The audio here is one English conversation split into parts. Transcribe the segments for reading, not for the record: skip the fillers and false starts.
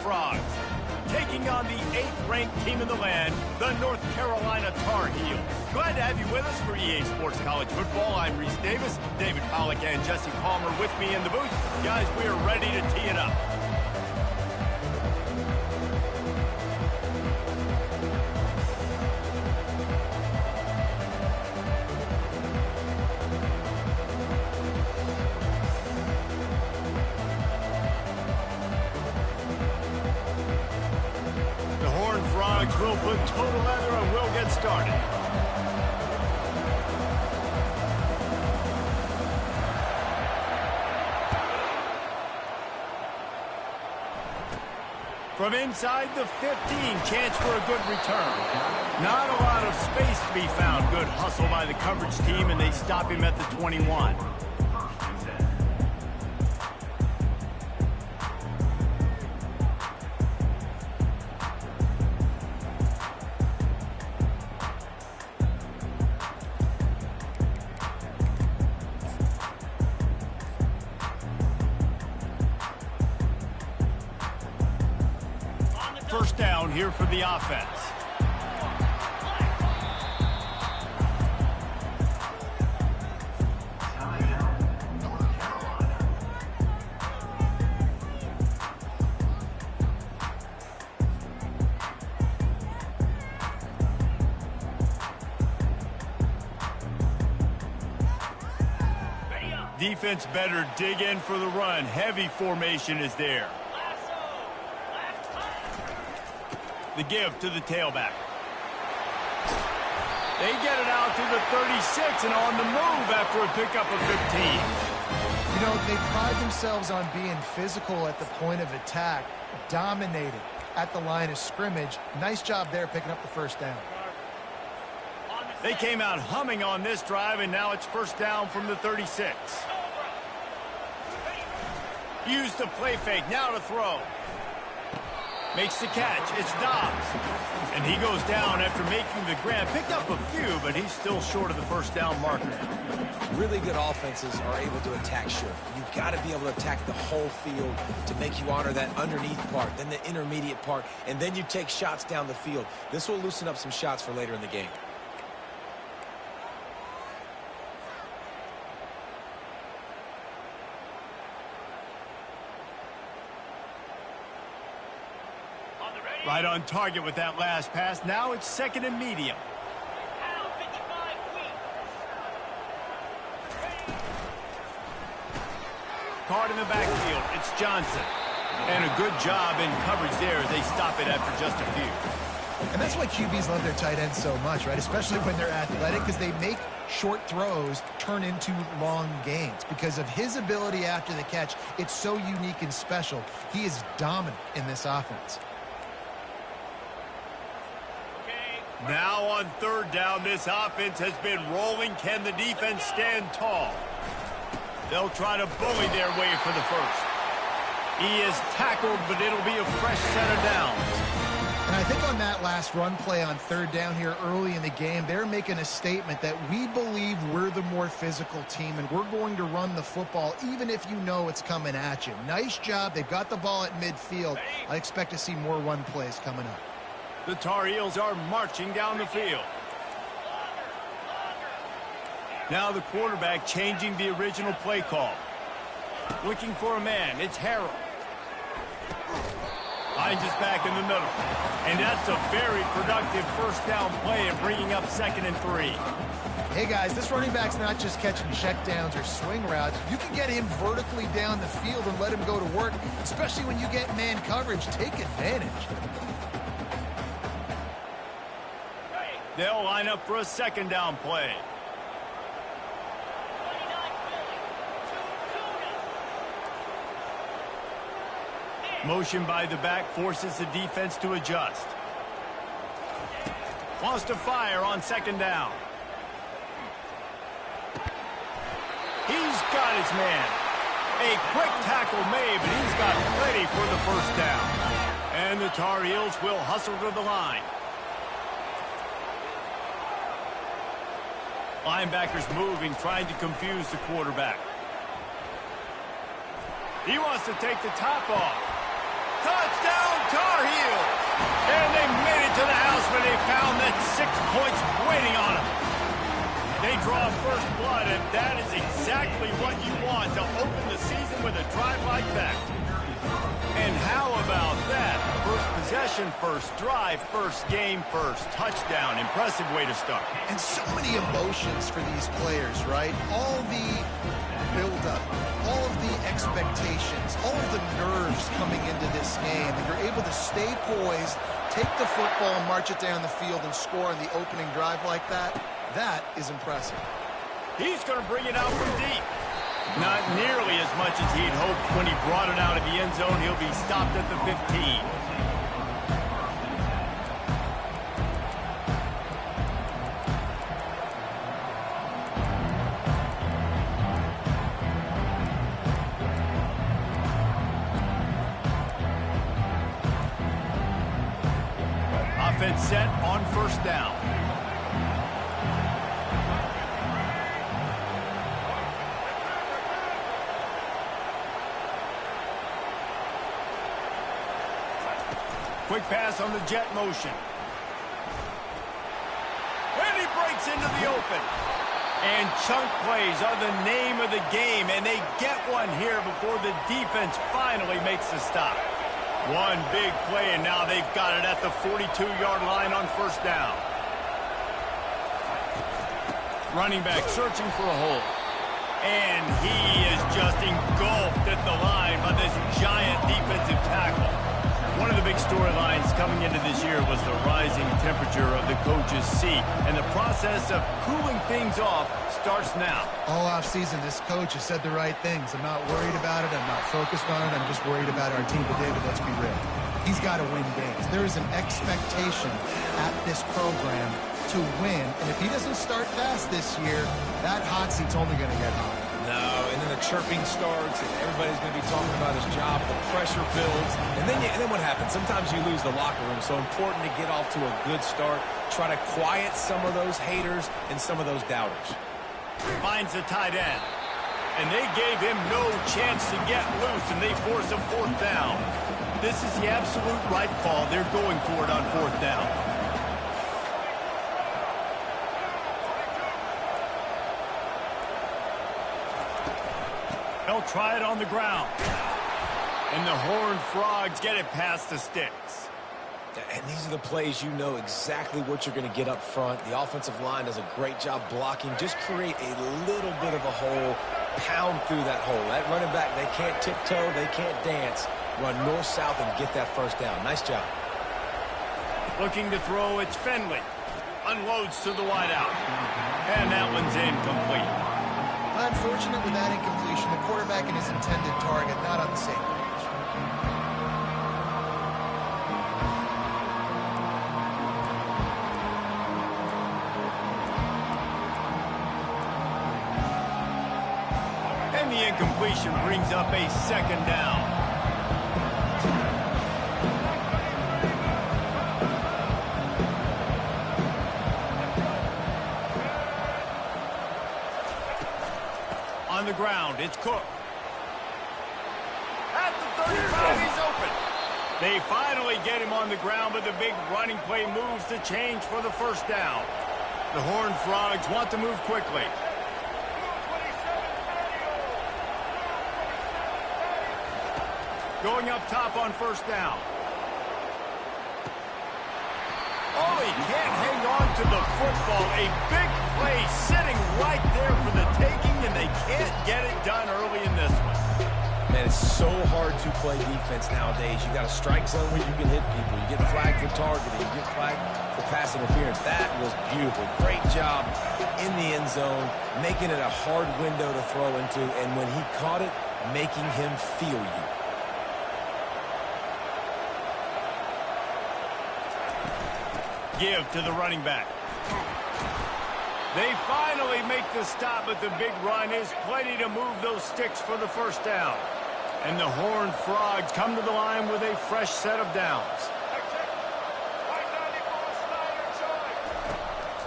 Frogs, taking on the 8th-ranked team in the land, the North Carolina Tar Heels. Glad to have you with us for EA Sports College Football. I'm Reese Davis, David Pollack and Jesse Palmer with me in the booth. Guys, we are ready to tee it up. We'll put total leather and we'll get started. From inside the 15, chance for a good return. Not a lot of space to be found. Good hustle by the coverage team, and they stop him at the 21. First down here for the offense. Defense better dig in for the run. Heavy formation is there. The give to the tailback. They get it out to the 36 and on the move after a pickup of 15. You know, they pride themselves on being physical at the point of attack, dominated at the line of scrimmage. Nice job there picking up the first down. They came out humming on this drive, and now it's first down from the 36. Use the play fake, now to throw. Makes the catch. It's Dobbs. And he goes down after making the grab. Picked up a few, but he's still short of the first down marker. Really good offenses are able to attack short. You've got to be able to attack the whole field to make you honor that underneath part, then the intermediate part, and then you take shots down the field. This will loosen up some shots for later in the game. Right on target with that last pass. Now it's second and medium. Caught in the backfield. It's Johnson. And a good job in coverage there as they stop it after just a few. And that's why QBs love their tight ends so much, right? Especially when they're athletic, because they make short throws turn into long gains. Because of his ability after the catch, it's so unique and special. He is dominant in this offense. Now on third down, this offense has been rolling. Can the defense stand tall? They'll try to bully their way for the first. He is tackled, but it'll be a fresh set of downs. And I think on that last run play on third down here early in the game, they're making a statement that we believe we're the more physical team and we're going to run the football even if you know it's coming at you. Nice job. They've got the ball at midfield. I expect to see more run plays coming up. The Tar Heels are marching down the field. Now the quarterback changing the original play call. Looking for a man. It's Harold. Finds us back in the middle. And that's a very productive first down play and bringing up 2nd and 3. Hey, guys, this running back's not just catching checkdowns or swing routes. You can get him vertically down the field and let him go to work, especially when you get man coverage. Take advantage. They'll line up for a 2nd down play. Motion by the back forces the defense to adjust. Wants to fire on 2nd down. He's got his man. A quick tackle made, but he's got plenty for the first down. And the Tar Heels will hustle to the line. Linebackers moving, trying to confuse the quarterback. He wants to take the top off. Touchdown, to the house where they found that 6 points waiting on them. They draw first blood, and that is exactly what you want to open the season with a drive like that. And how about that? First possession, first drive, first game, first touchdown. Impressive way to start. And so many emotions for these players, right? All the build-up, all of the expectations, all of the nerves coming into this game. And you're able to stay poised, take the football, march it down the field, and score on the opening drive like that. That is impressive. He's going to bring it out from deep. Not nearly as much as he'd hoped when he brought it out of the end zone. He'll be stopped at the 15. Offense set on first down. Quick pass on the jet motion. And he breaks into the open. And chunk plays are the name of the game, and they get one here before the defense finally makes the stop. One big play, and now they've got it at the 42-yard line on first down. Running back searching for a hole. And he is just engulfed at the line by this giant defensive tackle. One of the big storylines coming into this year was the rising temperature of the coach's seat, and the process of cooling things off starts now. All offseason, this coach has said the right things. I'm not worried about it. I'm not focused on it. I'm just worried about our team. But, David, let's be real. He's got to win games. There is an expectation at this program to win, and if he doesn't start fast this year, that hot seat's only going to get hot. No, and then the chirping starts, and everybody's going to be talking about his job. The pressure builds, and then what happens? Sometimes you lose the locker room. So important to get off to a good start. Try to quiet some of those haters and some of those doubters. Finds the tight end, and they gave him no chance to get loose, and they force a fourth down. This is the absolute right call. They're going for it on fourth down. They'll try it on the ground. And the Horned Frogs get it past the sticks. And these are the plays you know exactly what you're going to get up front. The offensive line does a great job blocking. Just create a little bit of a hole, pound through that hole. That running back, they can't tiptoe, they can't dance. Run north-south and get that first down. Nice job. Looking to throw, it's Finley. Unloads to the wideout. And that one's incomplete. Unfortunate with that incompletion. The quarterback and his intended target not on the same page. And the incompletion brings up a second down. On the ground, it's Cook. At the 35, he's open. They finally get him on the ground, but the big running play moves the change for the first down. The Horned Frogs want to move quickly. Going up top on first down. Oh, he can't hang on to the football. A big play sitting right there for the taking, and they can't get it done early in this one. Man, it's so hard to play defense nowadays. You got a strike zone where you can hit people. You get flagged for targeting. You get flagged for pass interference. That was beautiful. Great job in the end zone, making it a hard window to throw into, and when he caught it, making him feel you. Give to the running back. They finally make the stop, but the big run is plenty to move those sticks for the first down. And the Horned Frogs come to the line with a fresh set of downs.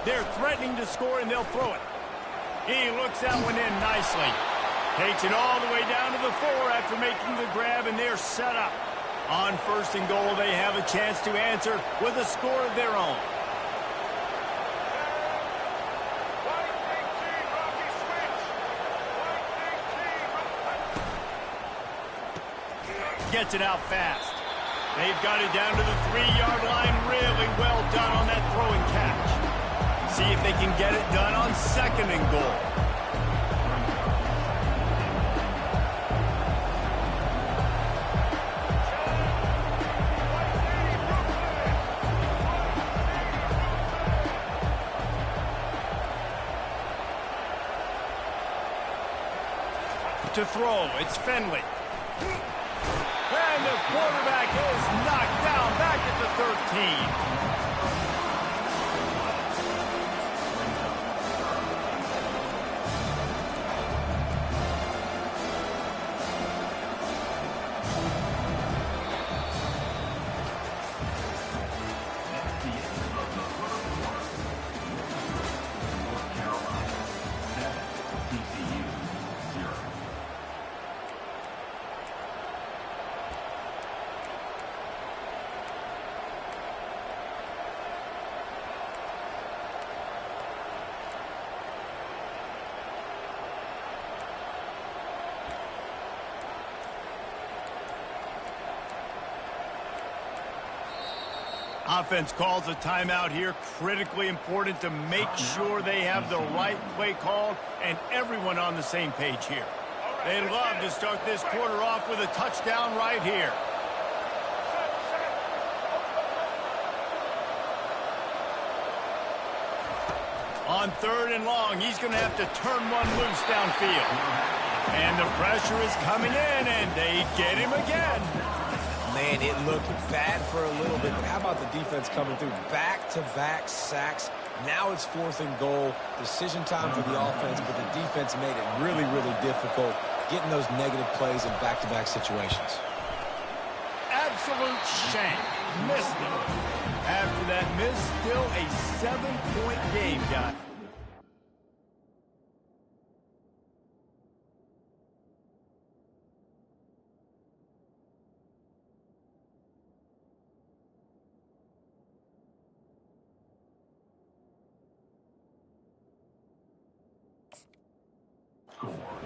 They're threatening to score, and they'll throw it. He looks that one in nicely. Takes it all the way down to the 4 after making the grab, and they're set up. On first and goal, they have a chance to answer with a score of their own. Gets it out fast. They've got it down to the 3-yard line. Really well done on that throw and catch. See if they can get it done on second and goal. To throw, it's Finley. And the quarterback is knocked down back at the 13. Offense calls a timeout here. Critically important to make sure they have the right play called and everyone on the same page here. They'd love to start this quarter off with a touchdown right here. On third and long, he's going to have to turn one loose downfield. And the pressure is coming in, and they get him again. Man, it looked bad for a little bit, but how about the defense coming through? Back-to-back sacks. Now it's fourth and goal. Decision time for the offense, but the defense made it really, really difficult getting those negative plays in back-to-back situations. Absolute shame. Missed it. After that miss, still a 7-point game, guys. Carolina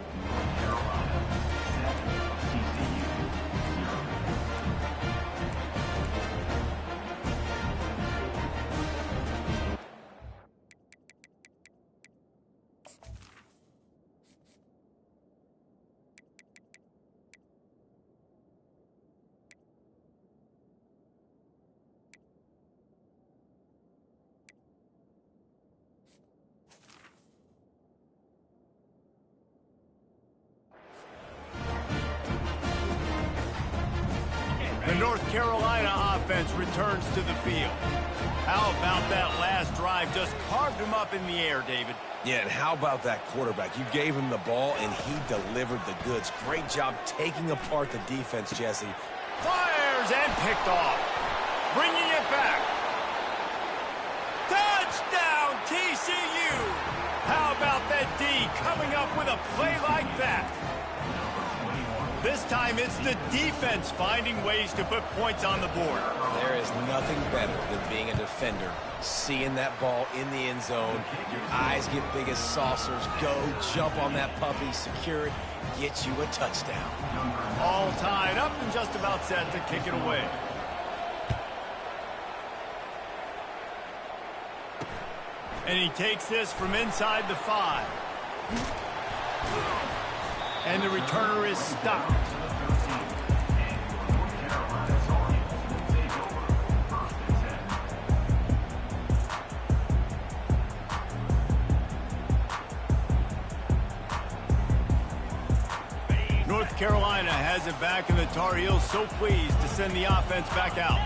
TCU 0. The North Carolina offense returns to the field. How about that last drive? Just carved him up in the air, David. Yeah, and how about that quarterback? You gave him the ball, and he delivered the goods. Great job taking apart the defense, Jesse. Fires and picked off. Bringing it back. Touchdown, TCU! How about that D coming up with a play like that? This time it's the defense finding ways to put points on the board. There is nothing better than being a defender, seeing that ball in the end zone. Your eyes get big as saucers. Go, jump on that puppy, secure it, get you a touchdown. All tied up and just about set to kick it away. And he takes this from inside the 5. And the returner is stopped. North Carolina has it back, and the Tar Heels so pleased to send the offense back out.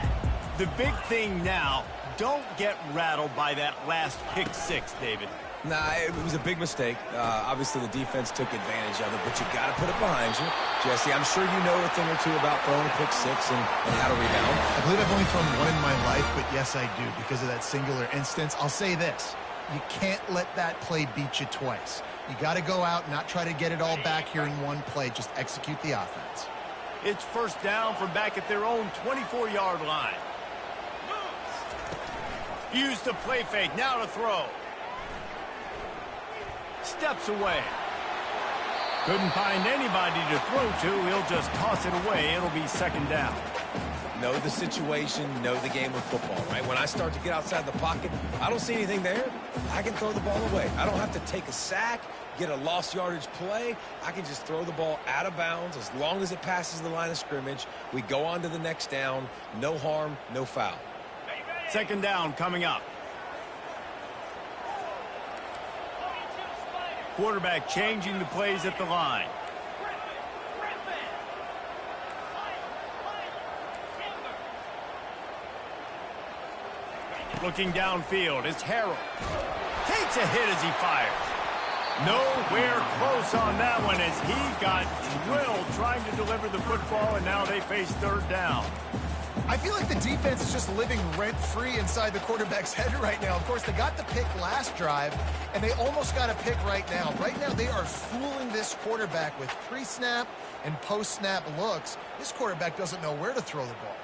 The big thing now, don't get rattled by that last pick 6, David. Nah, it was a big mistake. Obviously, the defense took advantage of it, but you got to put it behind you. Jesse, I'm sure you know a thing or two about throwing a pick 6 and how to rebound. I believe I've only thrown one in my life, but yes, I do because of that singular instance. I'll say this. You can't let that play beat you twice. You got to go out and not try to get it all back here in one play. Just execute the offense. It's first down from back at their own 24-yard line. Use the play fake, now to throw. Steps away. Couldn't find anybody to throw to. He'll just toss it away. It'll be second down. Know the situation, know the game of football, right? When I start to get outside the pocket, I don't see anything there. I can throw the ball away. I don't have to take a sack, get a lost yardage play. I can just throw the ball out of bounds as long as it passes the line of scrimmage. We go on to the next down. No harm, no foul. Second down coming up. Quarterback changing the plays at the line. Looking downfield, it's Harold. Takes a hit as he fires. Nowhere close on that one as he got drilled trying to deliver the football, and now they face third down. I feel like the defense is just living rent-free inside the quarterback's head right now. Of course, they got the pick last drive, and they almost got a pick right now. Right now, they are fooling this quarterback with pre-snap and post-snap looks. This quarterback doesn't know where to throw the ball.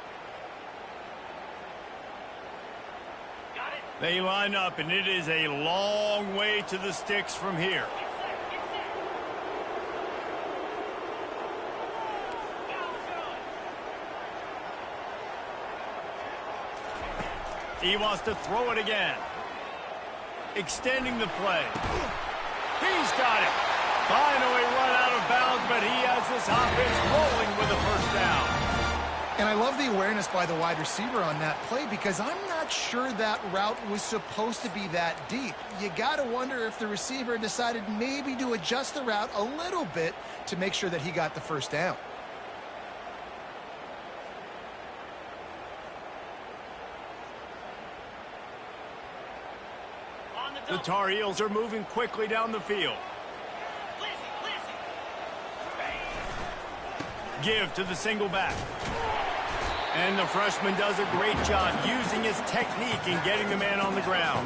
They line up, and it is a long way to the sticks from here. He wants to throw it again. Extending the play. He's got it. Finally run out of bounds, but he has this offense rolling with a first down. And I love the awareness by the wide receiver on that play because I'm not sure that route was supposed to be that deep. You got to wonder if the receiver decided maybe to adjust the route a little bit to make sure that he got the first down. The Tar Heels are moving quickly down the field. Give to the single back. And the freshman does a great job using his technique and getting the man on the ground.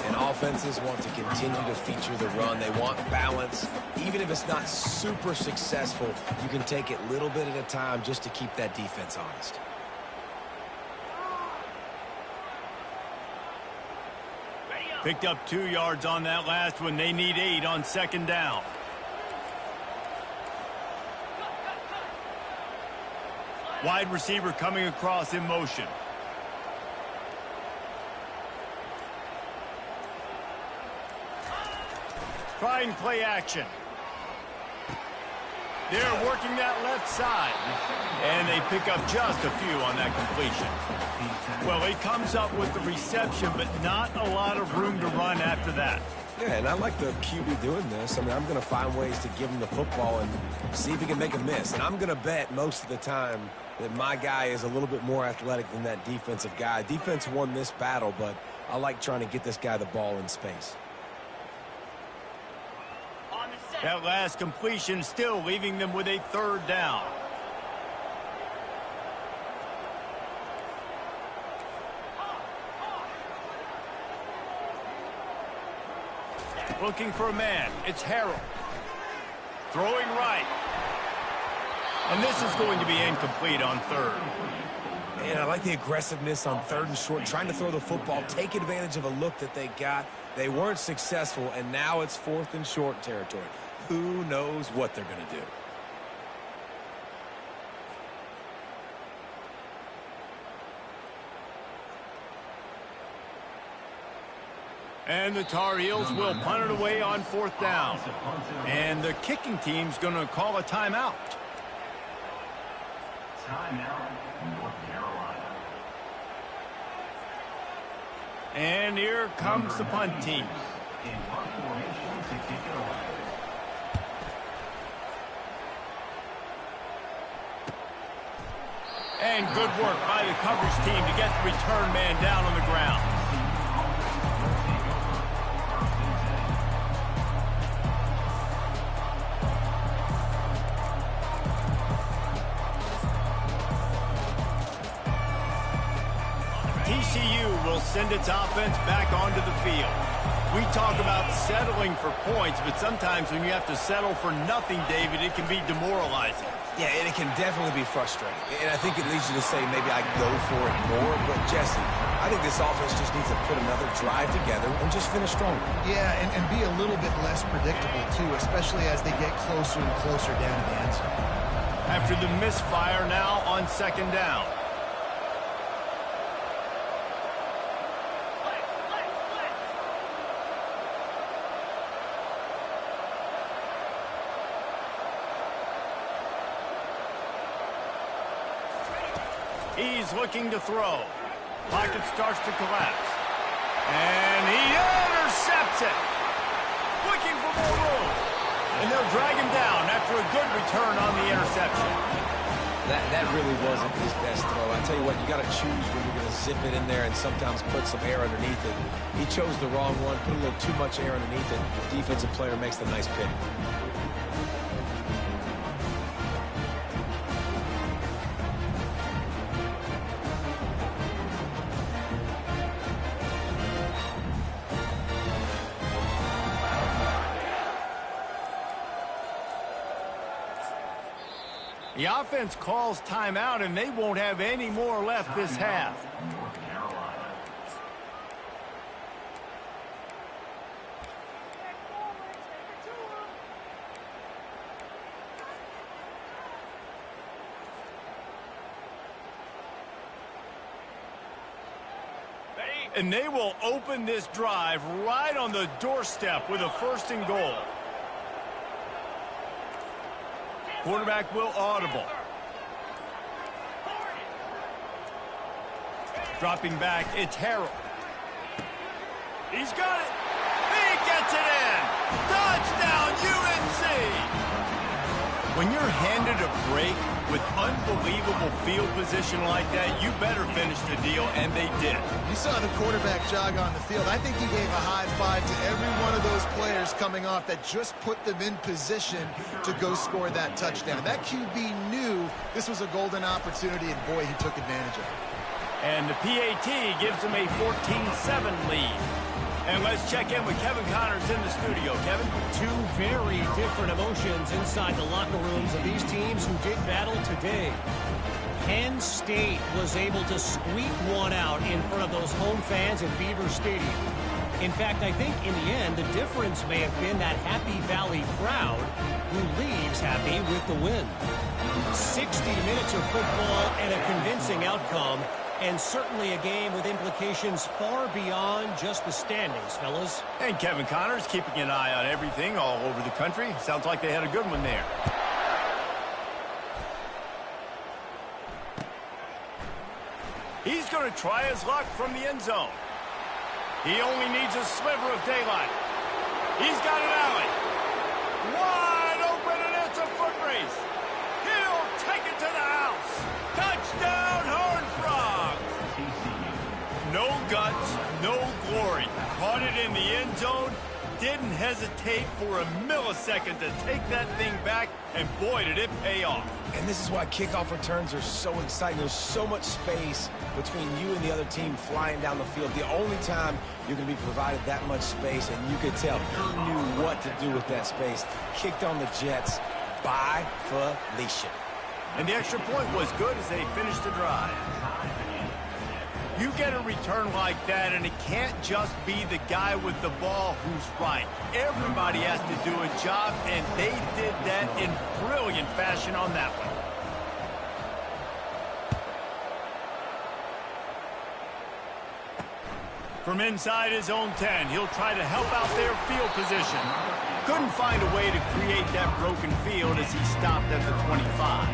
And offenses want to continue to feature the run. They want balance. Even if it's not super successful, you can take it little bit at a time just to keep that defense honest. Picked up 2 yards on that last one. They need 8 on second down. Wide receiver coming across in motion. Trying play action. They're working that left side. And they pick up just a few on that completion. Well, he comes up with the reception, but not a lot of room to run after that. Yeah, and I like the QB doing this. I mean, I'm going to find ways to give him the football and see if he can make a miss. And I'm going to bet most of the time that my guy is a little bit more athletic than that defensive guy. Defense won this battle, but I like trying to get this guy the ball in space. That last completion still leaving them with a third down. Looking for a man. It's Harold. Throwing right. And this is going to be incomplete on third. Man, I like the aggressiveness on third and short, trying to throw the football, take advantage of a look that they got. They weren't successful, and now it's fourth and short territory. Who knows what they're going to do? And the Tar Heels will punt it away on fourth down. And the kicking team's going to call a timeout. Timeout, North Carolina. And here comes the punt team. In punt formation to kick it away. And good work by the coverage team to get the return man down on the ground. TCU will send its offense back onto the field. We talk about settling for points, but sometimes when you have to settle for nothing, David, it can be demoralizing. Yeah, and it can definitely be frustrating. And I think it leads you to say maybe I go for it more. But, Jesse, I think this offense just needs to put another drive together and just finish stronger. Yeah, and be a little bit less predictable, too, especially as they get closer and closer down to the end zone. After the misfire now on second down. He's looking to throw. Pocket starts to collapse. And he intercepts it. Looking for more room. And they'll drag him down after a good return on the interception. That really wasn't his best throw. I tell you what, you got to choose when you're going to zip it in there and sometimes put some air underneath it. He chose the wrong one, put a little too much air underneath it. The defensive player makes the nice pick. The offense calls timeout, and they won't have any more left this half. North Carolina. And they will open this drive right on the doorstep with a 1st and goal. Quarterback will audible. Dropping back, it's Harold. He's got it. He gets it in. Touchdown, UNC. When you're handed a break with unbelievable field position like that, you better finish the deal, and they did. You saw the quarterback jog on the field. I think he gave a high five to every one of those players coming off that just put them in position to go score that touchdown. That QB knew this was a golden opportunity, and boy, he took advantage of it. And the PAT gives them a 14-7 lead. And let's check in with Kevin Connors in the studio. Kevin? Two very different emotions inside the locker rooms of these teams who did battle today. Penn State was able to squeak one out in front of those home fans at Beaver Stadium. In fact, I think in the end, the difference may have been that Happy Valley crowd who leaves happy with the win. 60 minutes of football and a convincing outcome, and certainly a game with implications far beyond just the standings, fellas. And Kevin Connors keeping an eye on everything all over the country. Sounds like they had a good one there. He's going to try his luck from the end zone. He only needs a sliver of daylight. He's got an alley. Wide open, and it's a foot race. He'll take it to the house. Touchdown, Horned Frogs. No guts, no glory. Caught it in the end zone. Didn't hesitate for a millisecond to take that thing back, and boy, did it pay off. And this is why kickoff returns are so exciting. There's so much space between you and the other team flying down the field. The only time you're going to be provided that much space, and you could tell he knew what to do with that space. Kicked on the Jets by Felicia. And the extra point was good as they finished the drive. You get a return like that, and it can't just be the guy with the ball who's right. Everybody has to do a job, and they did that in brilliant fashion on that one. From inside his own 10, he'll try to help out their field position. Couldn't find a way to create that broken field as he stopped at the 25.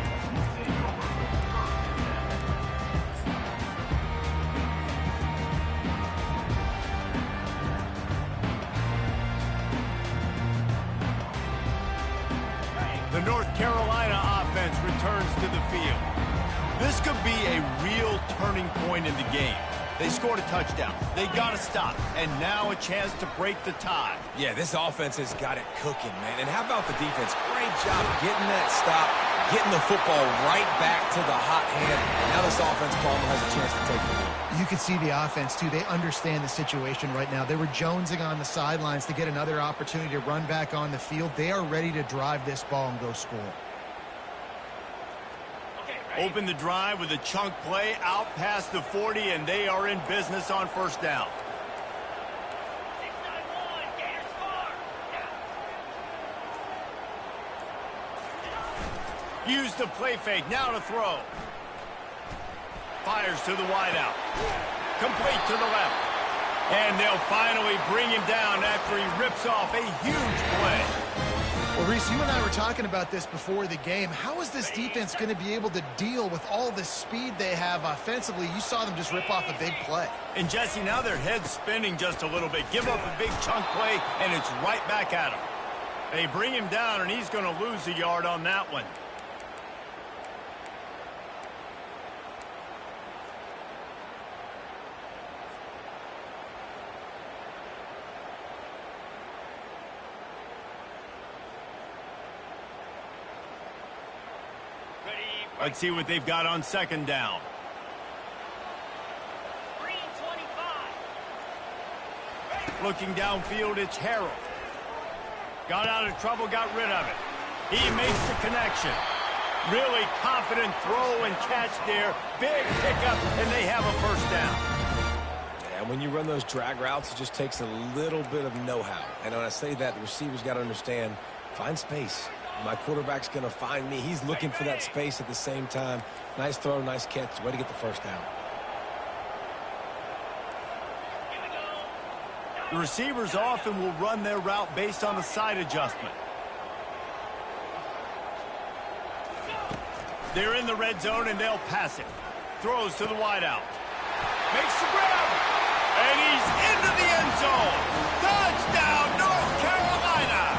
The North Carolina offense returns to the field. This could be a real turning point in the game. They scored a touchdown. They got to stop. And now a chance to break the tie. Yeah, this offense has got it cooking, man. And how about the defense? Great job getting that stop, getting the football right back to the hot hand. Now this offense, Palmer, has a chance to take the lead. You can see the offense, too. They understand the situation right now. They were jonesing on the sidelines to get another opportunity to run back on the field. They are ready to drive this ball and go score. Open the drive with a chunk play out past the 40, and they are in business on first down. Use the play fake, now to throw. Fires to the wideout. Complete to the left. And they'll finally bring him down after he rips off a huge play. Well, Reese, you and I were talking about this before the game. How is this defense going to be able to deal with all the speed they have offensively? You saw them just rip off a big play. And, Jesse, now their head's spinning just a little bit. Give up a big chunk play, and it's right back at him. They bring him down, and he's going to lose a yard on that one. Let's see what they've got on second down. Looking downfield, it's Harold. Got out of trouble, got rid of it. He makes the connection. Really confident throw and catch there. Big pickup, and they have a first down. And when you run those drag routes, it just takes a little bit of know-how. And when I say that, the receivers got to understand, find space. My quarterback's going to find me. He's looking for that space at the same time. Nice throw, nice catch. Way to get the first down. The receivers often will run their route based on a side adjustment. They're in the red zone, and they'll pass it. Throws to the wideout. Makes the grab. And he's into the end zone. Touchdown, North Carolina.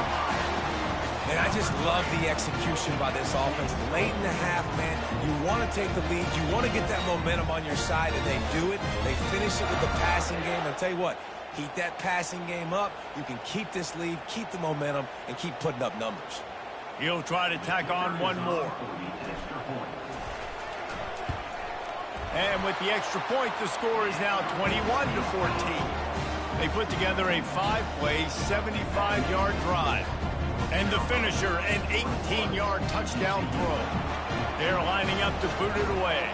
And I just love the execution by this offense. Late in the half, man, you want to take the lead. You want to get that momentum on your side, and they do it. They finish it with the passing game. I'll tell you what, heat that passing game up. You can keep this lead, keep the momentum, and keep putting up numbers. He'll try to tack on one more. And with the extra point, the score is now 21-14. They put together a 5-play, 75-yard drive. And the finisher, an 18-yard touchdown throw. They're lining up to boot it away.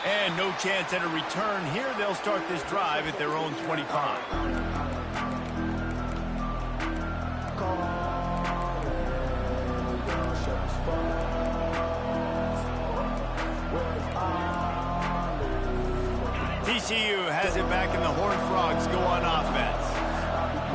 And no chance at a return here. They'll start this drive at their own 25. TCU has it back, and the Horned Frogs go on offense.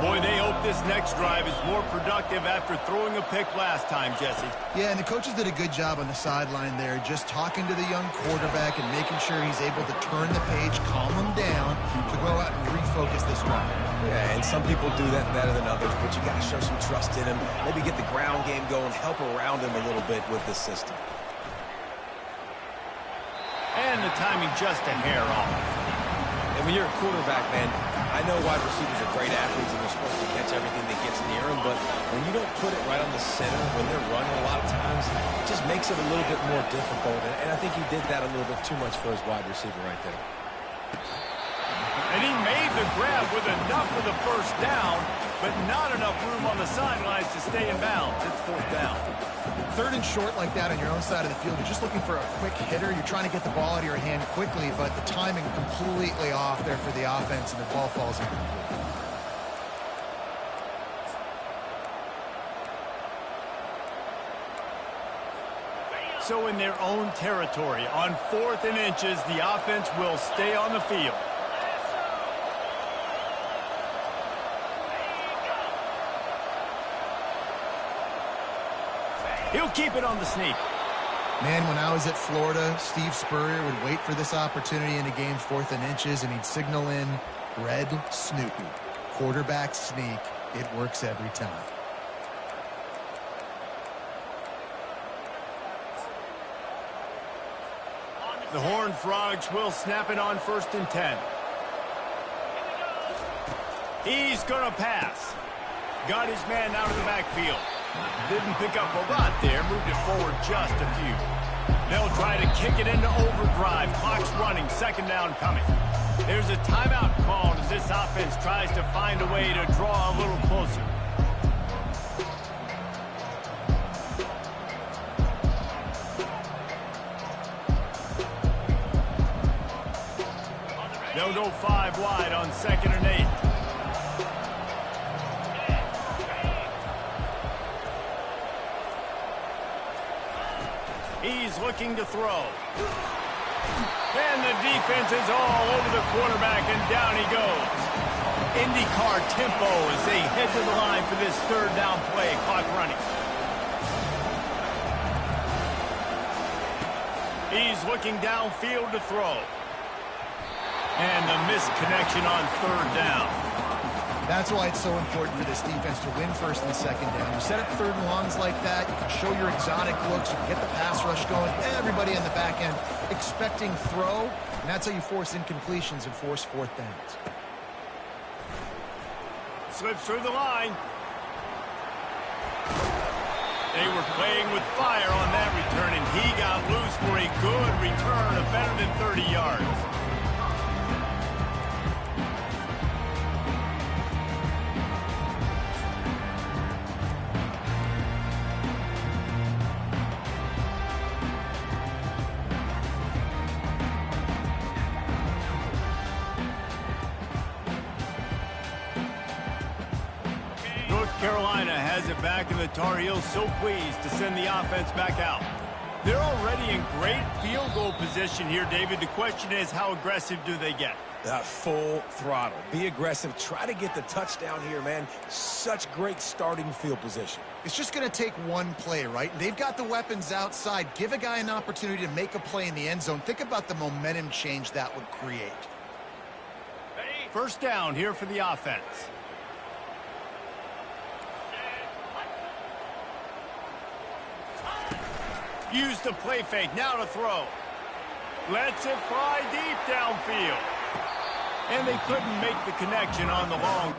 Boy, they hope this next drive is more productive after throwing a pick last time, Jesse. Yeah, and the coaches did a good job on the sideline there, just talking to the young quarterback and making sure he's able to turn the page, calm him down, to go out and refocus this drive. Yeah, and some people do that better than others, but you got to show some trust in him. Maybe get the ground game going, help around him a little bit with this system. And the timing just a hair off. And when you're a quarterback, man, I know wide receivers are great athletes and they're supposed to catch everything that gets near them, but when you don't put it right on the center, when they're running a lot of times, it just makes it a little bit more difficult. And I think he did that a little bit too much for his wide receiver right there. And he made the grab with enough for the first down, but not enough room on the sidelines to stay in bounds. It's fourth down. Third and short like that on your own side of the field, you're just looking for a quick hitter. You're trying to get the ball out of your hand quickly, but the timing completely off there for the offense, and the ball falls incomplete. So in their own territory, on 4th and inches, the offense will stay on the field. He'll keep it on the sneak. Man, when I was at Florida, Steve Spurrier would wait for this opportunity in a game, 4th and inches, and he'd signal in red Snoopy. Quarterback sneak. It works every time. The Horned Frogs will snap it on 1st and 10. He's going to pass. Got his man out of the backfield. Didn't pick up a lot there. Moved it forward just a few. They'll try to kick it into overdrive. Clock's running. 2nd down coming. There's a timeout called as this offense tries to find a way to draw a little closer. They'll go 5 wide on 2nd and 8. He's looking to throw. And the defense is all over the quarterback, and down he goes. IndyCar tempo as they head to the line for this 3rd down play. Clock running. He's looking downfield to throw. And the missed connection on 3rd down. That's why it's so important for this defense to win 1st and 2nd down. You set up 3rd and longs like that, you can show your exotic looks, you can get the pass rush going, everybody in the back end expecting throw, and that's how you force incompletions and force 4th downs. Slips through the line. They were playing with fire on that return, and he got loose for a good return of better than 30 yards. Carolina has it back, and the Tar Heels so pleased to send the offense back out. They're already in great field goal position here, David. The question is, how aggressive do they get? Full throttle. Be aggressive. Try to get the touchdown here, man. Such great starting field position. It's just going to take one play, right? They've got the weapons outside. Give a guy an opportunity to make a play in the end zone. Think about the momentum change that would create. 1st down here for the offense. Use the play fake, now to throw. Lets it fly deep downfield. And they couldn't make the connection on the long.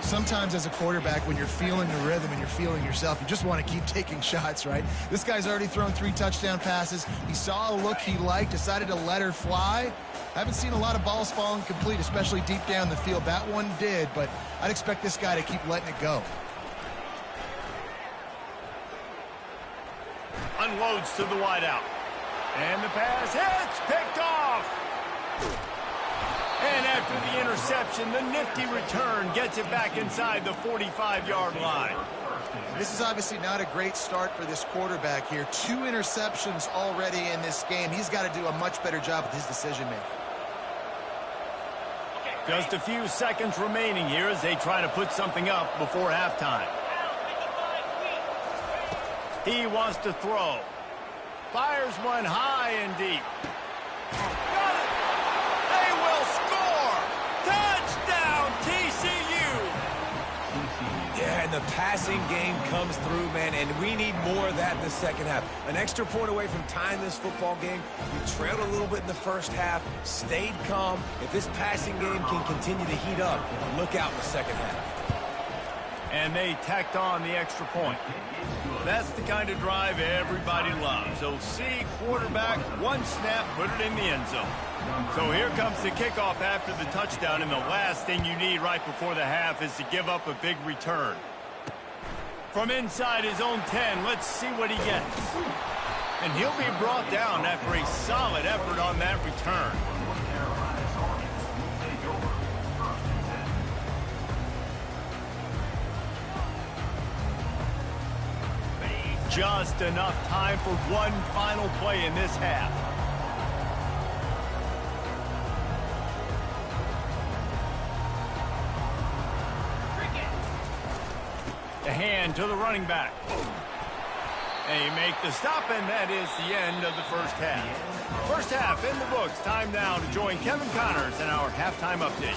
Sometimes as a quarterback, when you're feeling the rhythm and you're feeling yourself, you just want to keep taking shots, right? This guy's already thrown 3 touchdown passes. He saw a look he liked, decided to let her fly. I haven't seen a lot of balls falling complete, especially deep down the field. That one did, but I'd expect this guy to keep letting it go. Unloads to the wideout. And the pass hits, picked off. And after the interception, the nifty return gets it back inside the 45-yard line. This is obviously not a great start for this quarterback here. 2 interceptions already in this game. He's got to do a much better job with his decision-making. Just a few seconds remaining here as they try to put something up before halftime. He wants to throw. Fires one high and deep. Got it! They will score! Touchdown, TCU! Yeah, and the passing game comes through, man, and we need more of that in the 2nd half. An extra point away from tying this football game. We trailed a little bit in the 1st half, stayed calm. If this passing game can continue to heat up, look out in the 2nd half. And they tacked on the extra point. That's the kind of drive everybody loves. So see quarterback, one snap, put it in the end zone. So here comes the kickoff after the touchdown, and the last thing you need right before the half is to give up a big return. From inside his own 10, let's see what he gets. And he'll be brought down after a solid effort on that return. Just enough time for one final play in this half. The hand to the running back. They make the stop, and that is the end of the 1st half. 1st half in the books. Time now to join Kevin Connors in our halftime update.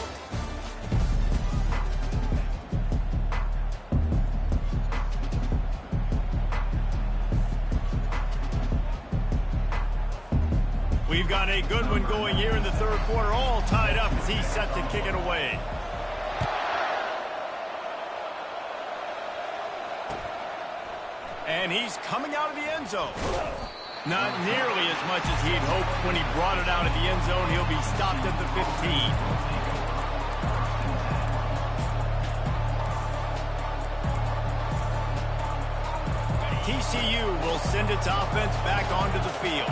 We've got a good one going here in the 3rd quarter, all tied up as he's set to kick it away. And he's coming out of the end zone. Not nearly as much as he'd hoped when he brought it out of the end zone. He'll be stopped at the 15. TCU will send its offense back onto the field.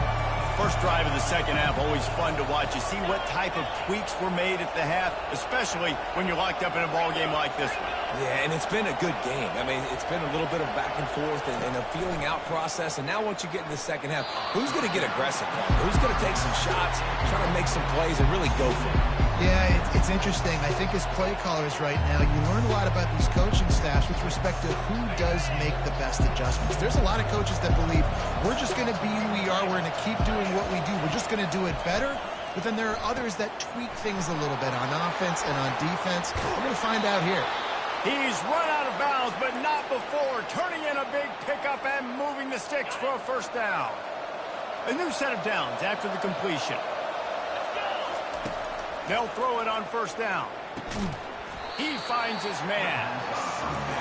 First drive of the second half, always fun to watch. You see what type of tweaks were made at the half, especially when you're locked up in a ball game like this one. Yeah, and it's been a good game. I mean, it's been a little bit of back and forth and a feeling out process. And now once you get in the second half, who's going to get aggressive? Who's going to take some shots, try to make some plays, and really go for it? Yeah, it's interesting. I think as play callers right now, you learn a lot about these coaching staffs with respect to who does make the best adjustments. There's a lot of coaches that believe we're just going to be who we are. We're going to keep doing what we do. We're just going to do it better. But then there are others that tweak things a little bit on offense and on defense. We're going to find out here. He's run out of bounds, but not before turning in a big pickup and moving the sticks for a first down. A new set of downs after the completion. They'll throw it on first down. He finds his man.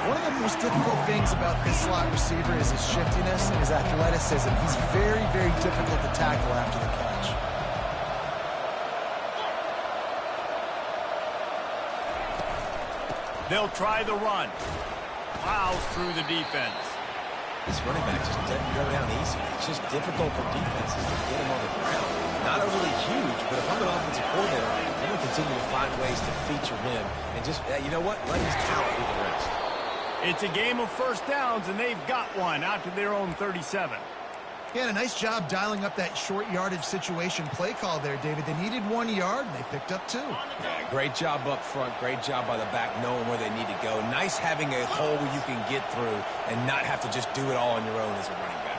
One of the most difficult things about this slot receiver is his shiftiness and his athleticism. He's very, very difficult to tackle after the catch. They'll try the run. Plows through the defense. This running back just doesn't go down easy. It's just difficult for defenses to get him on the ground. Not overly huge, but if I'm an offensive coordinator, I'm going to continue to find ways to feature him and just, you know what, let his talent do the rest. It's a game of first downs, and they've got one out to their own 37. Yeah, a nice job dialing up that short yardage situation play call there, David. They needed 1 yard, and they picked up 2. Yeah, great job up front. Great job by the back knowing where they need to go. Nice having a hole where you can get through and not have to just do it all on your own as a running back.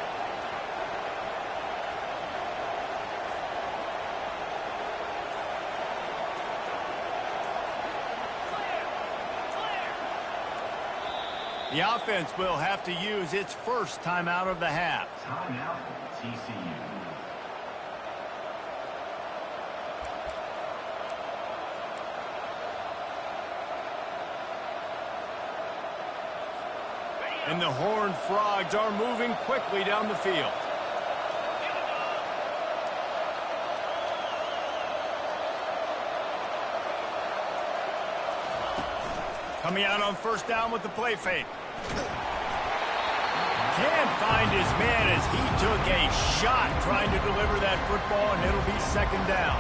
The offense will have to use its first timeout of the half. Timeout, TCU. And the Horned Frogs are moving quickly down the field. Coming out on first down with the play fake. Can't find his man as he took a shot trying to deliver that football, and it'll be second down.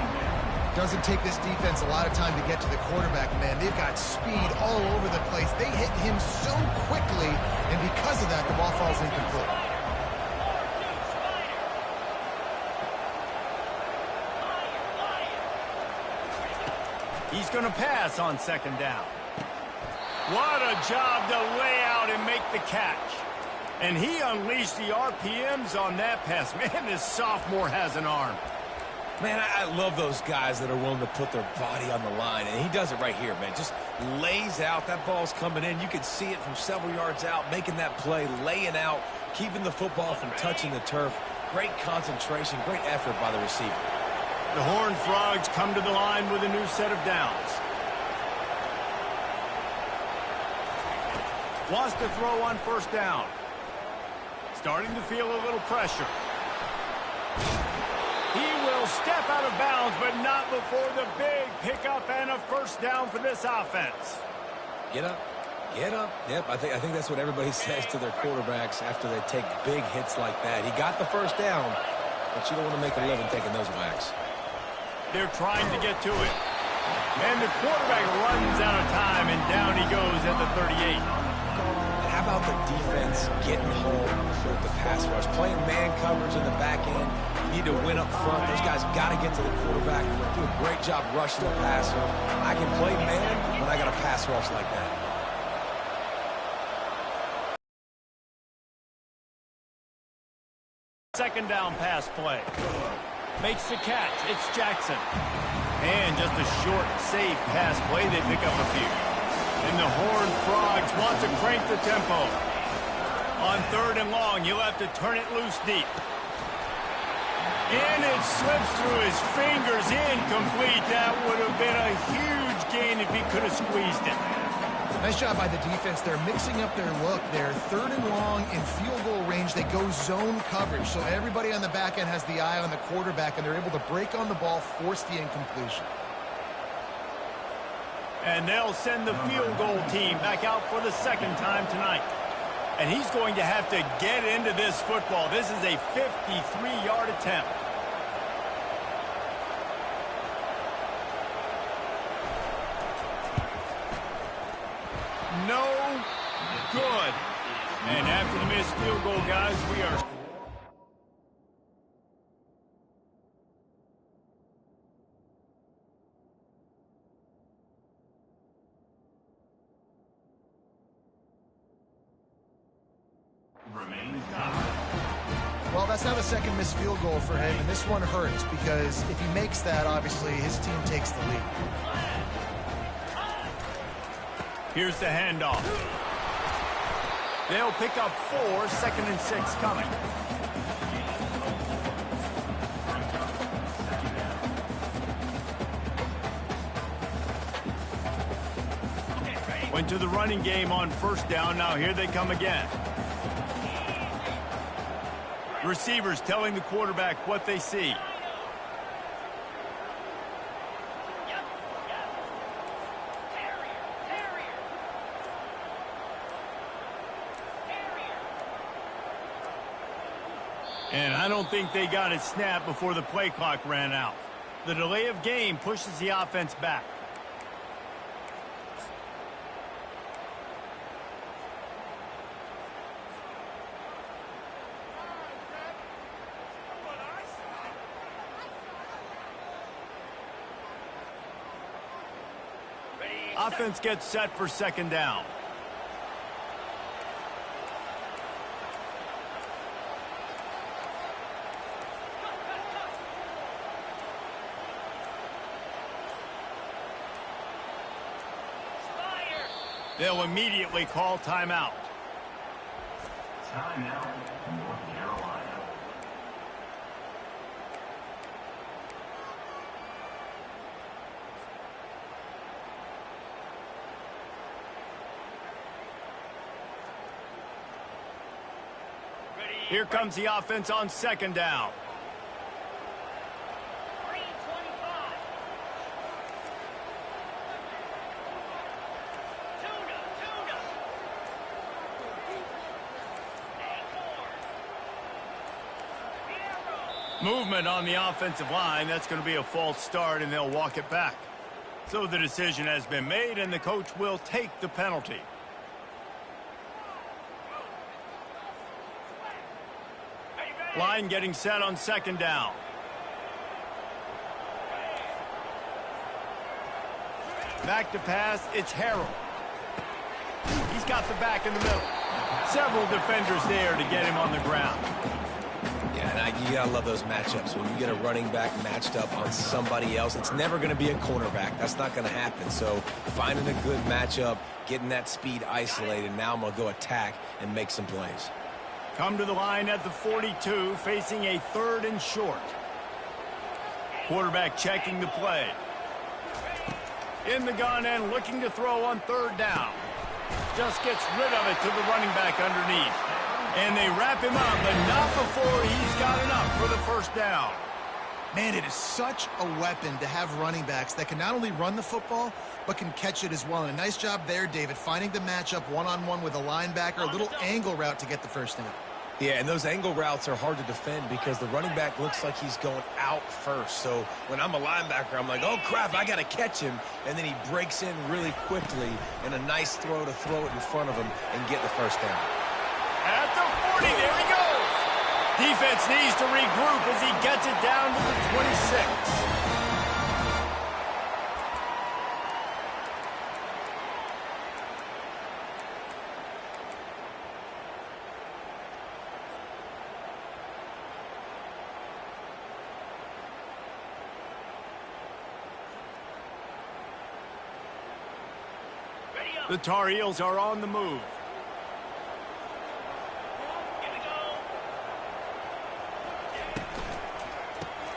Doesn't take this defense a lot of time to get to the quarterback, man. They've got speed all over the place. They hit him so quickly, and because of that, the ball falls incomplete. He's going to pass on second down. What a job to lay out and make the catch. And he unleashed the RPMs on that pass. Man, this sophomore has an arm. Man, I love those guys that are willing to put their body on the line, and he does it right here, man. Just lays out. That ball's coming in. You can see it from several yards out, making that play, laying out, keeping the football from touching the turf. Great concentration, great effort by the receiver. The Horned Frogs come to the line with a new set of downs. Wants to throw on first down. Starting to feel a little pressure. He will step out of bounds, but not before the big pickup and a first down for this offense. Get up. Get up. Yep, I think that's what everybody says to their quarterbacks after they take big hits like that. He got the first down, but you don't want to make a living taking those whacks. They're trying to get to it. And the quarterback runs out of time, and down he goes at the 38. How about the defense getting home with the pass rush? Playing man coverage in the back end. You need to win up front. Those guys got to get to the quarterback. Do a great job rushing the passer. I can play man when I got a pass rush like that. Second down pass play. Makes the catch. It's Jackson. And just a short, safe pass play. They pick up a few. And the Horned Frogs want to crank the tempo. On third and long, you'll have to turn it loose deep. And it slips through his fingers, incomplete. That would have been a huge gain if he could have squeezed it. Nice job by the defense. They're mixing up their look. They're 3rd and long in field goal range. They go zone coverage. So everybody on the back end has the eye on the quarterback, and they're able to break on the ball, force the incompletion. And they'll send the field goal team back out for the 2nd time tonight. And he's going to have to get into this football. This is a 53-yard attempt. No good. And after the missed field goal, guys, we are... Well, that's now the 2nd missed field goal for him, and this one hurts because if he makes that, obviously, his team takes the lead. Here's the handoff. They'll pick up 4, 2nd and 6 coming. Went to the running game on 1st down. Now here they come again. Receivers telling the quarterback what they see. And I don't think they got it snapped before the play clock ran out. The delay of game pushes the offense back. Offense gets set for 2nd down. They'll immediately call timeout. Timeout, North Carolina. Here comes the offense on 2nd down. Movement on the offensive line. That's going to be a false start, and they'll walk it back. So the decision has been made, and the coach will take the penalty. Line getting set on 2nd down. Back to pass, it's Harrell. He's got the back in the middle. Several defenders there to get him on the ground. Yeah, and you gotta love those matchups. When you get a running back matched up on somebody else, it's never gonna be a cornerback. That's not gonna happen. So finding a good matchup, getting that speed isolated, now I'm gonna go attack and make some plays. Come to the line at the 42, facing a 3rd and short. Quarterback checking the play. In the gun and looking to throw on 3rd down. Just gets rid of it to the running back underneath. And they wrap him up, but not before he's got enough for the 1st down. Man, it is such a weapon to have running backs that can not only run the football, but can catch it as well. And a nice job there, David, finding the matchup one-on-one with a linebacker, a little angle route to get the 1st down. Yeah, and those angle routes are hard to defend because the running back looks like he's going out first. So when I'm a linebacker, I'm like, oh, crap, I got to catch him. And then he breaks in really quickly, and a nice throw to throw it in front of him and get the 1st down. At the 40, there he goes. Defense needs to regroup as he gets it down to the 26. The Tar Heels are on the move.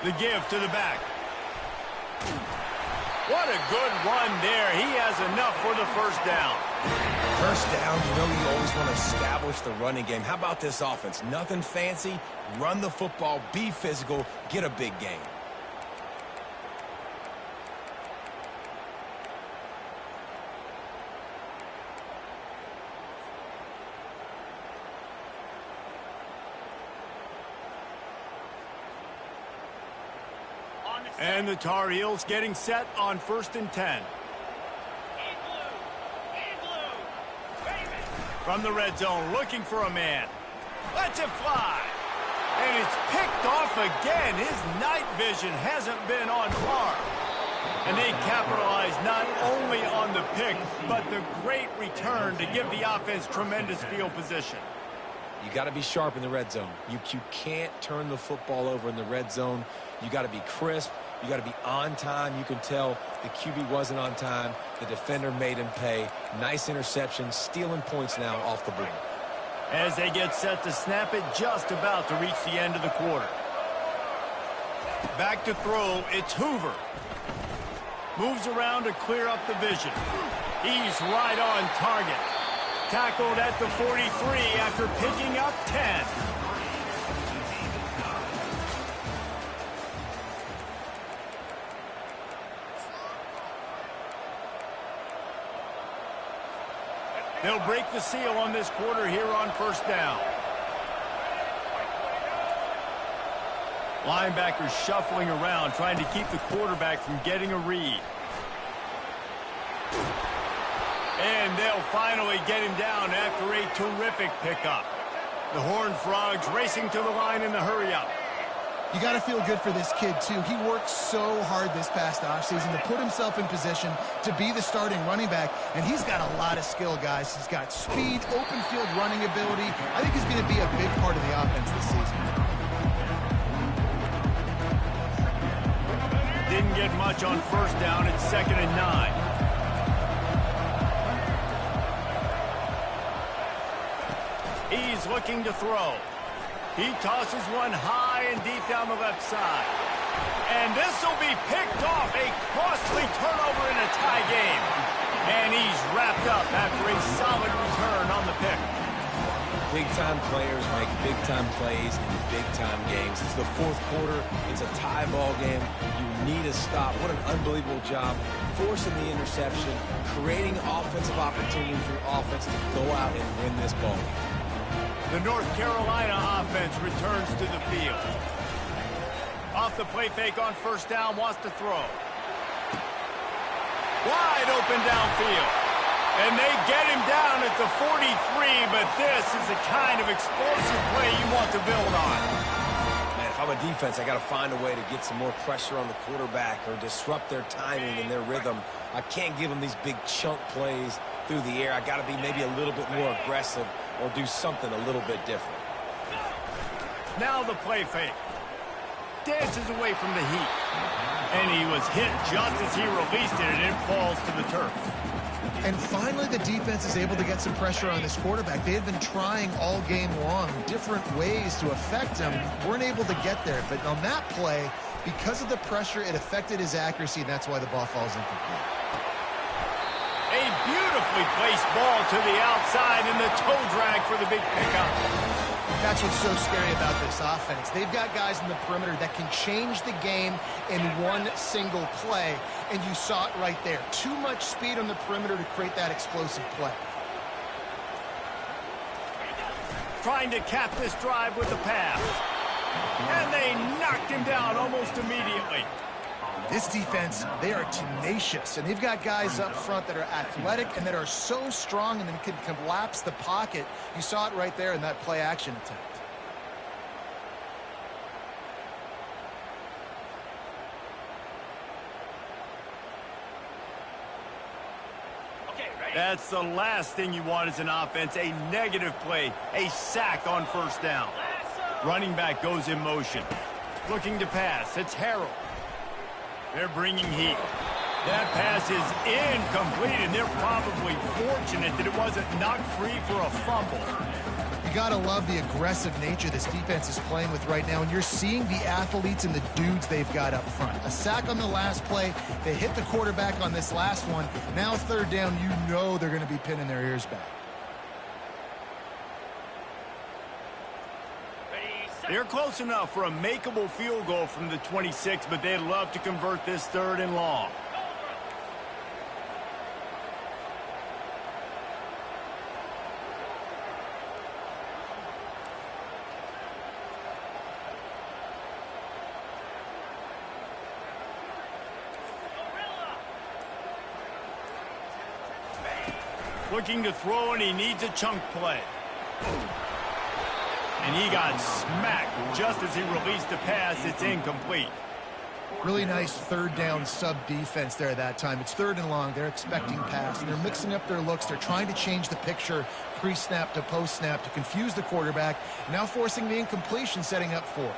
The give to the back. What a good run there. He has enough for the 1st down. First down, you know you always want to establish the running game. How about this offense? Nothing fancy. Run the football, be physical, get a big gain. And the Tar Heels getting set on 1st and 10. From the red zone, looking for a man. Lets it fly. And it's picked off again. His night vision hasn't been on par. And they capitalize not only on the pick, but the great return to give the offense tremendous field position. You got to be sharp in the red zone. You can't turn the football over in the red zone. You got to be crisp. You got to be on time. You can tell the QB wasn't on time. The defender made him pay. Nice interception, stealing points now off the board. As they get set to snap it, just about to reach the end of the quarter. Back to throw, it's Hoover. Moves around to clear up the vision. He's right on target. Tackled at the 43 after picking up 10. They'll break the seal on this quarter here on 1st down. Linebackers shuffling around, trying to keep the quarterback from getting a read. And they'll finally get him down after a terrific pickup. The Horned Frogs racing to the line in the hurry-up. You got to feel good for this kid, too. He worked so hard this past offseason to put himself in position to be the starting running back, and he's got a lot of skill, guys. He's got speed, open field running ability. I think he's going to be a big part of the offense this season. Didn't get much on 1st down. It's 2nd and 9. He's looking to throw. He tosses one high and deep down the left side. And this will be picked off. A costly turnover in a tie game. And he's wrapped up after a solid return on the pick. Big-time players make big-time plays in big-time games. It's the 4th quarter. It's a tie ball game. You need a stop. What an unbelievable job. Forcing the interception, creating offensive opportunity for your offense to go out and win this ball game. The North Carolina offense returns to the field. Off the play fake on 1st down, wants to throw. Wide open downfield. And they get him down at the 43, but this is the kind of explosive play you want to build on. Man, if I'm a defense, I got to find a way to get some more pressure on the quarterback or disrupt their timing and their rhythm. I can't give them these big chunk plays through the air. I got to be maybe a little bit more aggressive or do something a little bit different. Now the play fake. Dances away from the heat. And he was hit just as he released it, and it falls to the turf. And finally, the defense is able to get some pressure on this quarterback. They had been trying all game long different ways to affect him. Weren't able to get there. But on that play, because of the pressure, it affected his accuracy, and that's why the ball falls incomplete. A beautifully placed ball to the outside, and the toe drag for the big pickup. That's what's so scary about this offense. They've got guys in the perimeter that can change the game in one single play, and you saw it right there. Too much speed on the perimeter to create that explosive play. Trying to cap this drive with a pass. And they knocked him down almost immediately. This defense, they are tenacious, and they've got guys up front that are athletic and that are so strong and then can collapse the pocket. You saw it right there in that play-action attempt. That's the last thing you want as an offense, a negative play, a sack on 1st down. Running back goes in motion. Looking to pass, it's Harrell. They're bringing heat. That pass is incomplete, and they're probably fortunate that it wasn't knocked free for a fumble. You got to love the aggressive nature this defense is playing with right now, and you're seeing the athletes and the dudes they've got up front. A sack on the last play. They hit the quarterback on this last one. Now third down, you know they're going to be pinning their ears back. They're close enough for a makeable field goal from the 26, but they'd love to convert this 3rd and long. Looking to throw, and he needs a chunk play. And he got smacked just as he released the pass. It's incomplete. Really nice third down sub defense there that time. It's 3rd and long. They're expecting pass, and they're mixing up their looks. They're trying to change the picture pre-snap to post-snap to confuse the quarterback, now forcing the incompletion, setting up 4th.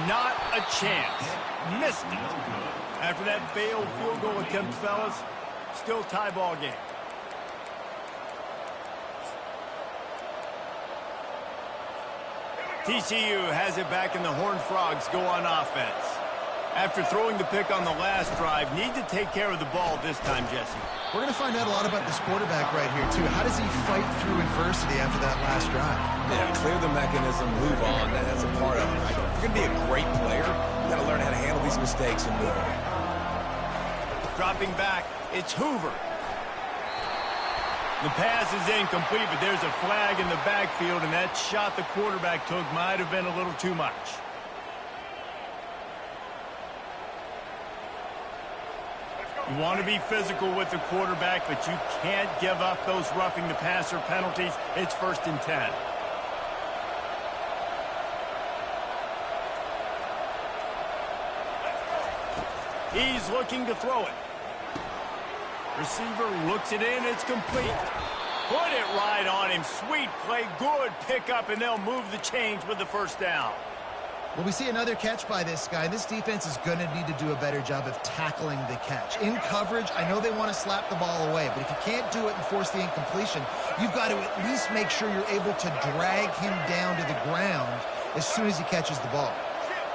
Not a chance. Missed it. After that failed field goal attempt, fellas, still tie ball game. TCU has it back, and the Horned Frogs go on offense. After throwing the pick on the last drive, need to take care of the ball this time, Jesse. We're going to find out a lot about this quarterback right here, too. How does he fight through adversity after that last drive? Yeah, clear the mechanism, move on. That's a part of it. If you're going to be a great player, you got to learn how to handle these mistakes and move on. Dropping back, it's Hoover. The pass is incomplete, but there's a flag in the backfield, and that shot the quarterback took might have been a little too much. You want to be physical with the quarterback, but you can't give up those roughing the passer penalties. It's 1st and 10. He's looking to throw it. Receiver looks it in. It's complete. Put it right on him. Sweet play. Good pickup, and they'll move the chains with the 1st down. Well, we see another catch by this guy. This defense is going to need to do a better job of tackling the catch. In coverage, I know they want to slap the ball away, but if you can't do it and force the incompletion, you've got to at least make sure you're able to drag him down to the ground as soon as he catches the ball.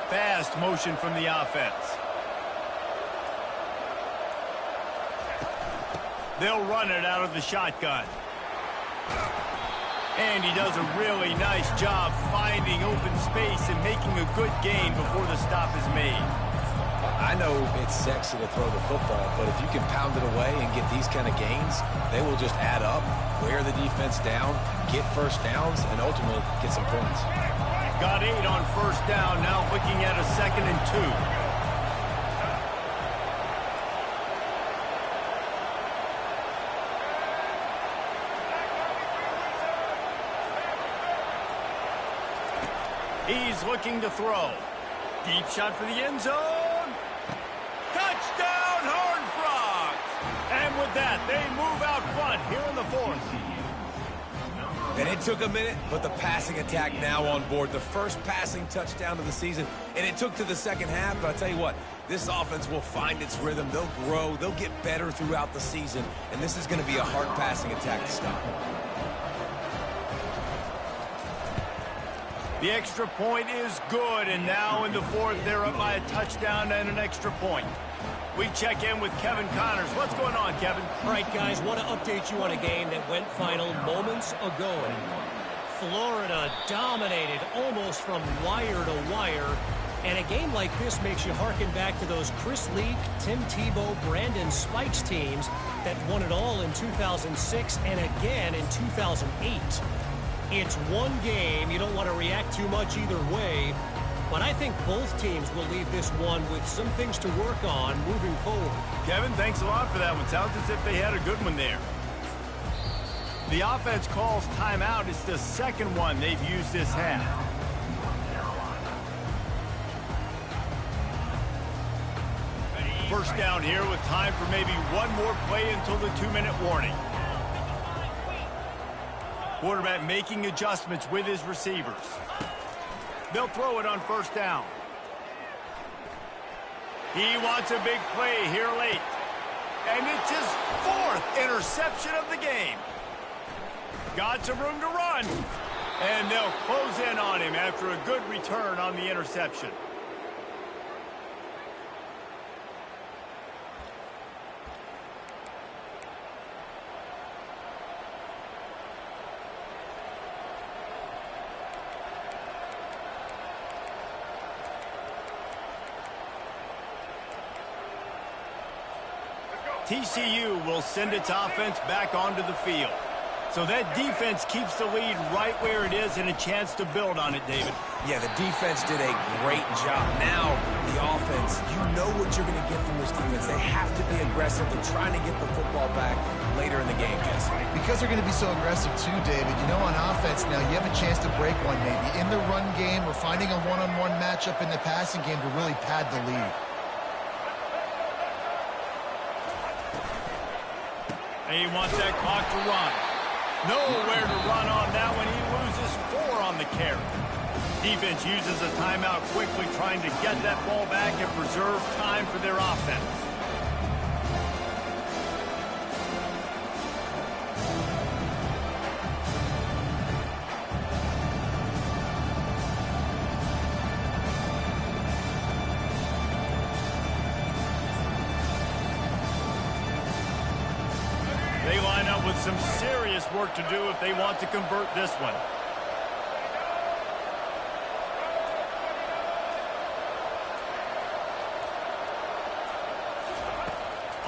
Fast motion from the offense. They'll run it out of the shotgun. And he does a really nice job finding open space and making a good gain before the stop is made. I know it's sexy to throw the football, but if you can pound it away and get these kind of gains, they will just add up, wear the defense down, get 1st downs, and ultimately get some points. Got 8 on 1st down, now looking at a 2nd and 2. He's looking to throw. Deep shot for the end zone. Touchdown, Horned Frogs! And with that, they move out front here in the 4th. And it took a minute, but the passing attack now on board. The first passing touchdown of the season, and it took to the 2nd half. But I'll tell you what, this offense will find its rhythm. They'll grow. They'll get better throughout the season. And this is going to be a hard passing attack to stop. The extra point is good, and now in the 4th, they're up by a touchdown and an extra point. We check in with Kevin Connors. What's going on, Kevin? All right, guys, want to update you on a game that went final moments ago. Florida dominated almost from wire to wire. And a game like this makes you harken back to those Chris Leak, Tim Tebow, Brandon Spikes teams that won it all in 2006 and again in 2008. It's one game. You don't want to react too much either way. But I think both teams will leave this one with some things to work on moving forward. Kevin, thanks a lot for that one. Sounds as if they had a good one there. The offense calls timeout. It's the 2nd one they've used this half. First down here with time for maybe one more play until the 2-minute warning. Quarterback making adjustments with his receivers. They'll throw it on first down. He wants a big play here late. And it's his 4th interception of the game. Got some room to run. And they'll close in on him after a good return on the interception. TCU will send its offense back onto the field. So that defense keeps the lead right where it is and a chance to build on it, David. Yeah, the defense did a great job. Now, the offense, you know what you're going to get from this defense. They have to be aggressive. They're trying to get the football back later in the game, Jesse. Because they're going to be so aggressive too, David. You know, on offense now, you have a chance to break one maybe in the run game or finding a one-on-one matchup in the passing game to really pad the lead. He wants that clock to run. Nowhere to run on that one. He loses 4 on the carry. Defense uses a timeout quickly, trying to get that ball back and preserve time for their offense. They line up with some serious work to do if they want to convert this one.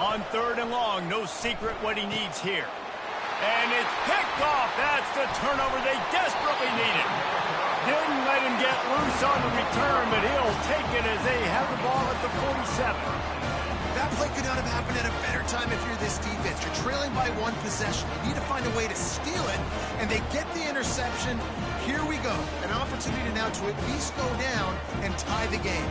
On 3rd and long, no secret what he needs here. And it's picked off. That's the turnover they desperately needed. Didn't let him get loose on the return, but he'll take it as they have the ball at the 47. That play could not have happened at a better time if you're this defense. You're trailing by 1 possession. You need to find a way to steal it, and they get the interception. Here we go. An opportunity now to at least go down and tie the game.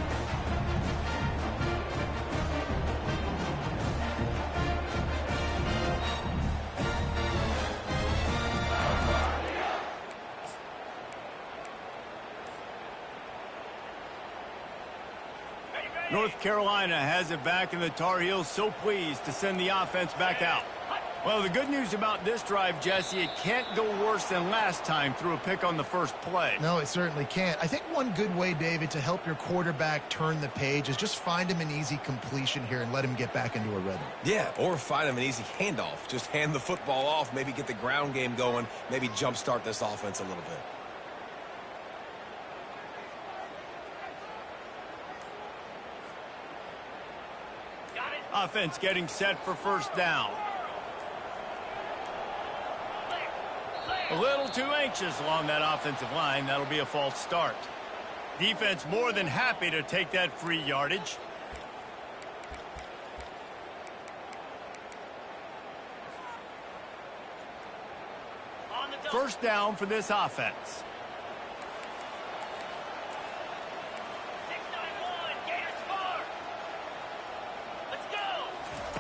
North Carolina has it back, and the Tar Heels so pleased to send the offense back out. Well, the good news about this drive, Jesse, it can't go worse than last time through a pick on the first play. No, it certainly can't. I think one good way, David, to help your quarterback turn the page is just find him an easy completion here and let him get back into a rhythm. Yeah, or find him an easy handoff. Just hand the football off, maybe get the ground game going, maybe jumpstart this offense a little bit. Offense getting set for first down. A little too anxious along that offensive line. That'll be a false start. Defense more than happy to take that free yardage. First down for this offense.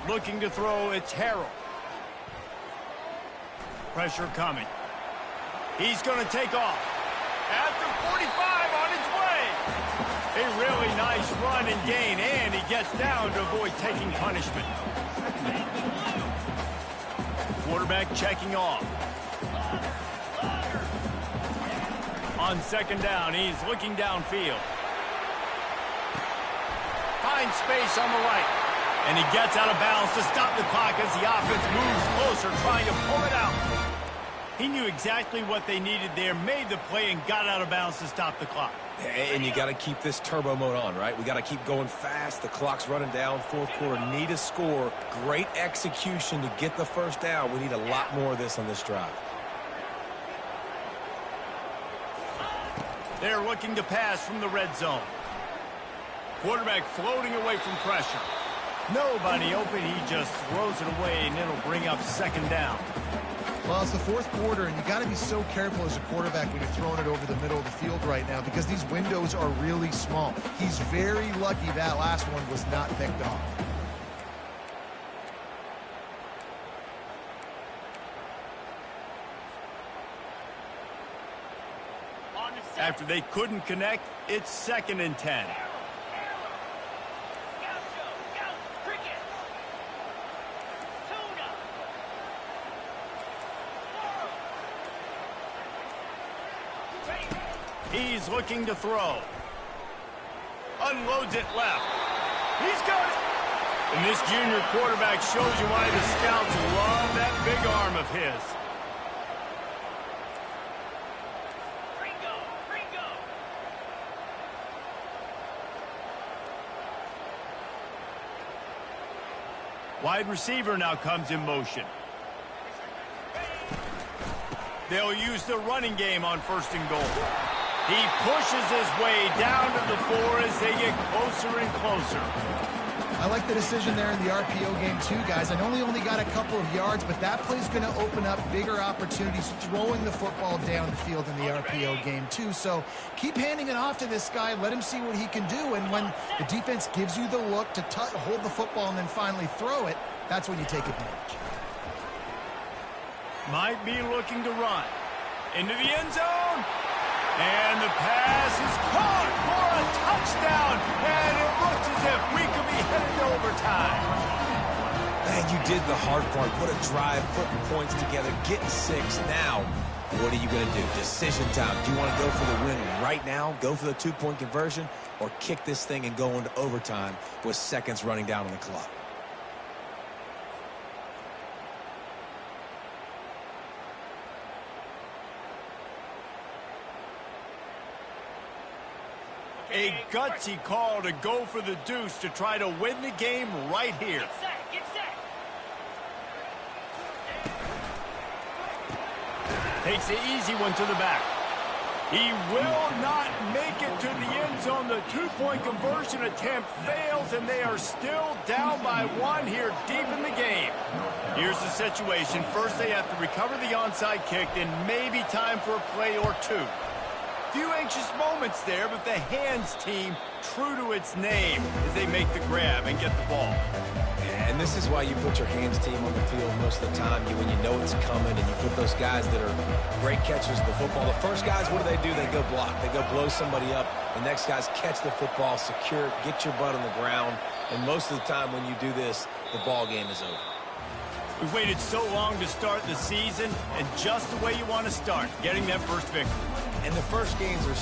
Looking to throw, it's Harrell. Pressure coming. He's going to take off. After 45 on his way. A really nice run and gain, and he gets down to avoid taking punishment. Quarterback checking off. On second down, he's looking downfield. Finds space on the right. And he gets out of bounds to stop the clock as the offense moves closer, trying to pull it out. He knew exactly what they needed there, made the play, and got out of bounds to stop the clock. And you got to keep this turbo mode on, right? We got to keep going fast. The clock's running down. Fourth quarter, need a score. Great execution to get the first down. We need a lot more of this on this drive. They're looking to pass from the red zone. Quarterback floating away from pressure. Nobody open. He just throws it away, and it'll bring up second down. Well, it's the fourth quarter, and you got to be so careful as a quarterback when you're throwing it over the middle of the field right now because these windows are really small. He's very lucky that last one was not picked off. After they couldn't connect, it's 2nd and 10. He's looking to throw. Unloads it left. He's got it. And this junior quarterback shows you why the scouts love that big arm of his. Wide receiver now comes in motion. They'll use the running game on 1st and goal. He pushes his way down to the 4 as they get closer and closer. I like the decision there in the RPO game too, guys. I know he only got a couple of yards, but that play's going to open up bigger opportunities throwing the football down the field in the RPO game too. So keep handing it off to this guy. Let him see what he can do. And when the defense gives you the look to hold the football and then finally throw it, that's when you take advantage. Might be looking to run. Into the end zone. And the pass is caught for a touchdown. And it looks as if we could be headed to overtime. Man, you did the hard part. What a drive, putting points together, getting 6. Now, what are you going to do? Decision time. Do you want to go for the win right now, go for the 2-point conversion, or kick this thing and go into overtime with seconds running down on the clock? A gutsy call to go for the deuce to try to win the game right here. Get set. Takes the easy one to the back. He will not make it to the end zone. The 2-point conversion attempt fails, and they are still down by 1 here deep in the game. Here's the situation. First, they have to recover the onside kick, then maybe time for a play or 2. Few anxious moments there, but the hands team true to its name as they make the grab and get the ball. And this is why you put your hands team on the field most of the time. When you know it's coming, and you put those guys that are great catchers of the football. The first guys, what do? They go block. They go blow somebody up. The next guys catch the football, secure it, get your butt on the ground. And most of the time when you do this, the ball game is over. We've waited so long to start the season, and just the way you want to start, getting that first victory. And the first games are